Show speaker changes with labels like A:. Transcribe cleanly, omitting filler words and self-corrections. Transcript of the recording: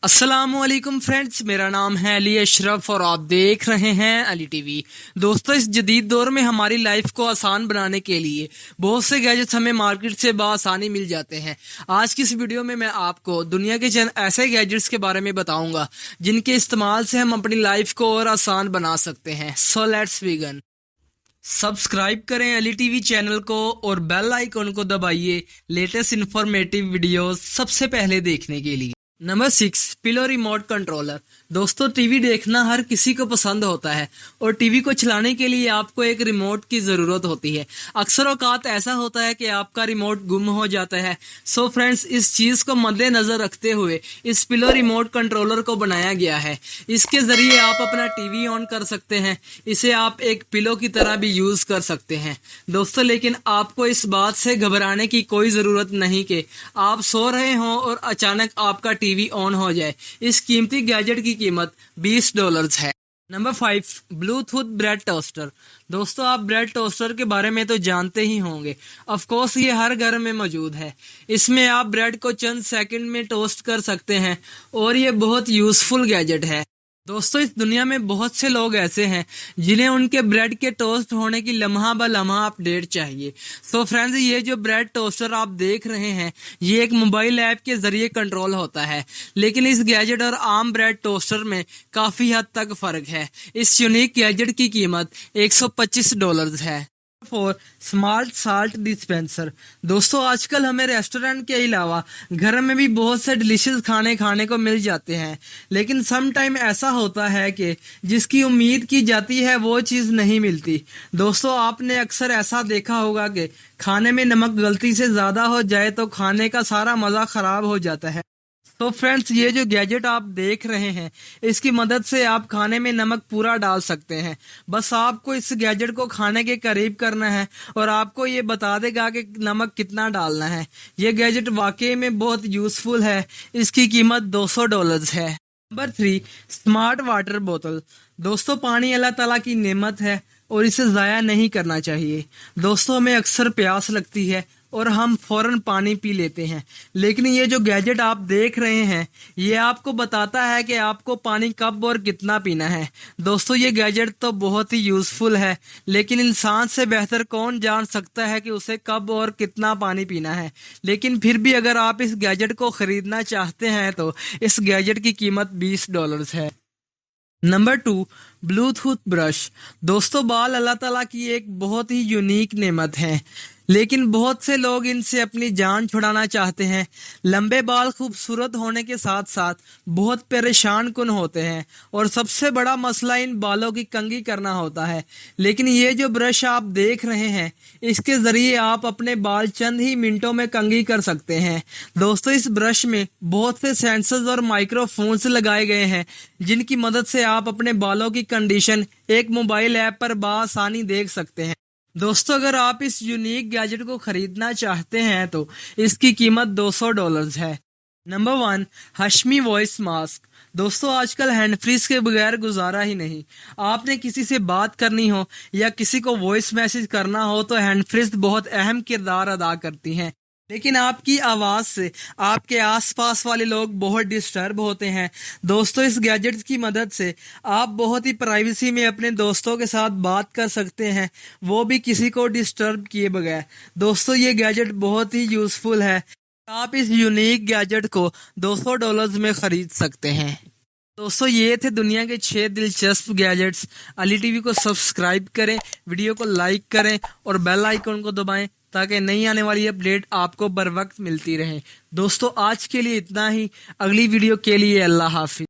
A: अस्सलामुअलैकुम फ्रेंड्स, मेरा नाम है अली अशरफ और आप देख रहे हैं अली टीवी। दोस्तों, इस जदीद दौर में हमारी लाइफ को आसान बनाने के लिए बहुत से गैजेट्स हमें मार्केट से बआसानी मिल जाते हैं। आज की इस वीडियो में मैं आपको दुनिया के चंद ऐसे गैजेट्स के बारे में बताऊंगा जिनके इस्तेमाल से हम अपनी लाइफ को और आसान बना सकते हैं। So let's begin. सब्सक्राइब करें अली टीवी चैनल को और बेल आइकन को दबाइए लेटेस्ट इंफॉर्मेटिव वीडियोस सबसे पहले देखने के लिए। Number 6, pillow remote controller. दोस्तों, टीवी देखना हर किसी को पसंद होता है और टीवी को चलाने के लिए आपको एक रिमोट की ज़रूरत होती है। अक्सर औकात ऐसा होता है कि आपका रिमोट गुम हो जाता है। सो फ्रेंड्स, इस चीज़ को मद्देनज़र रखते हुए इस पिलो रिमोट कंट्रोलर को बनाया गया है। इसके ज़रिए आप अपना टीवी ऑन कर सकते हैं। इसे आप एक पिलो की तरह भी यूज़ कर सकते हैं। दोस्तों, लेकिन आपको इस बात से घबराने की कोई ज़रूरत नहीं कि आप सो रहे हों और अचानक आपका टीवी ऑन हो जाए। इस कीमती गैजेट की कीमत $20 है। Number 5, Bluetooth bread toaster. दोस्तों, आप ब्रेड टोस्टर के बारे में तो जानते ही होंगे। ऑफ कोर्स ये हर घर में मौजूद है। इसमें आप ब्रेड को चंद सेकंड में टोस्ट कर सकते हैं और ये बहुत यूजफुल गैजेट है। दोस्तों, इस दुनिया में बहुत से लोग ऐसे हैं जिन्हें उनके ब्रेड के टोस्ट होने की लम्हा ब लम्हा अपडेट चाहिए। सो फ्रेंड्स, ये जो ब्रेड टोस्टर आप देख रहे हैं ये एक मोबाइल ऐप के जरिए कंट्रोल होता है, लेकिन इस गैजेट और आम ब्रेड टोस्टर में काफी हद तक फर्क है। इस यूनिक गैजेट की कीमत $125 है। 4, स्मार्ट साल्ट डिस्पेंसर। दोस्तों, आजकल हमें रेस्टोरेंट के अलावा घर में भी बहुत से डिलीशियस खाने को मिल जाते हैं, लेकिन सम टाइम ऐसा होता है कि जिसकी उम्मीद की जाती है वो चीज़ नहीं मिलती। दोस्तों, आपने अक्सर ऐसा देखा होगा कि खाने में नमक गलती से ज़्यादा हो जाए तो खाने का सारा मज़ा ख़राब हो जाता है। तो फ्रेंड्स, ये जो गैजेट आप देख रहे हैं इसकी मदद से आप खाने में नमक पूरा डाल सकते हैं। बस आपको इस गैजेट को खाने के करीब करना है और आपको ये बता देगा कि नमक कितना डालना है। ये गैजेट वाकई में बहुत यूजफुल है। इसकी कीमत $200 है। नंबर 3, स्मार्ट वाटर बोतल। दोस्तों, पानी अल्लाह ताला की नेमत है और इसे ज़ाया नहीं करना चाहिए। दोस्तों, हमें अक्सर प्यास लगती है और हम फौरन पानी पी लेते हैं, लेकिन ये जो गैजेट आप देख रहे हैं ये आपको बताता है कि आपको पानी कब और कितना पीना है। दोस्तों, ये गैजेट तो बहुत ही यूजफुल है, लेकिन इंसान से बेहतर कौन जान सकता है कि उसे कब और कितना पानी पीना है। लेकिन फिर भी अगर आप इस गैजेट को खरीदना चाहते हैं तो इस गैजेट की कीमत $20 है। Number 2, Bluetooth brush. दोस्तों, बाल अल्लाह ताला की एक बहुत ही यूनिक नेमत है, लेकिन बहुत से लोग इनसे अपनी जान छुड़ाना चाहते हैं। लंबे बाल खूबसूरत होने के साथ साथ बहुत परेशान कुन होते हैं और सबसे बड़ा मसला इन बालों की कंघी करना होता है। लेकिन ये जो ब्रश आप देख रहे हैं इसके जरिए आप अपने बाल चंद ही मिनटों में कंघी कर सकते हैं। दोस्तों, इस ब्रश में बहुत से सेंसर्स और माइक्रोफोन्स लगाए गए हैं जिनकी मदद से आप अपने बालों की कंडीशन एक मोबाइल ऐप पर बआसानी देख सकते हैं। दोस्तों, अगर आप इस यूनिक गैजेट को खरीदना चाहते हैं तो इसकी कीमत $200 है। Number 1, Hashmi voice mask. दोस्तों, आजकल हैंड फ्रीज के बगैर गुजारा ही नहीं। आपने किसी से बात करनी हो या किसी को वॉइस मैसेज करना हो तो हैंड फ्रीज बहुत अहम किरदार अदा करती हैं, लेकिन आपकी आवाज से आपके आसपास वाले लोग बहुत डिस्टर्ब होते हैं। दोस्तों, इस गैजेट की मदद से आप बहुत ही प्राइवेसी में अपने दोस्तों के साथ बात कर सकते हैं, वो भी किसी को डिस्टर्ब किए बगैर। दोस्तों, ये गैजेट बहुत ही यूजफुल है। आप इस यूनिक गैजेट को $200 में खरीद सकते हैं। दोस्तों, ये थे दुनिया के 6 दिलचस्प गैजेट्स। अली टीवी को सब्सक्राइब करें, वीडियो को लाइक करें और बेल आइकन को दबाएं ताकि नई आने वाली अपडेट आपको बर वक्त मिलती रहे। दोस्तों, आज के लिए इतना ही। अगली वीडियो के लिए अल्लाह हाफिज।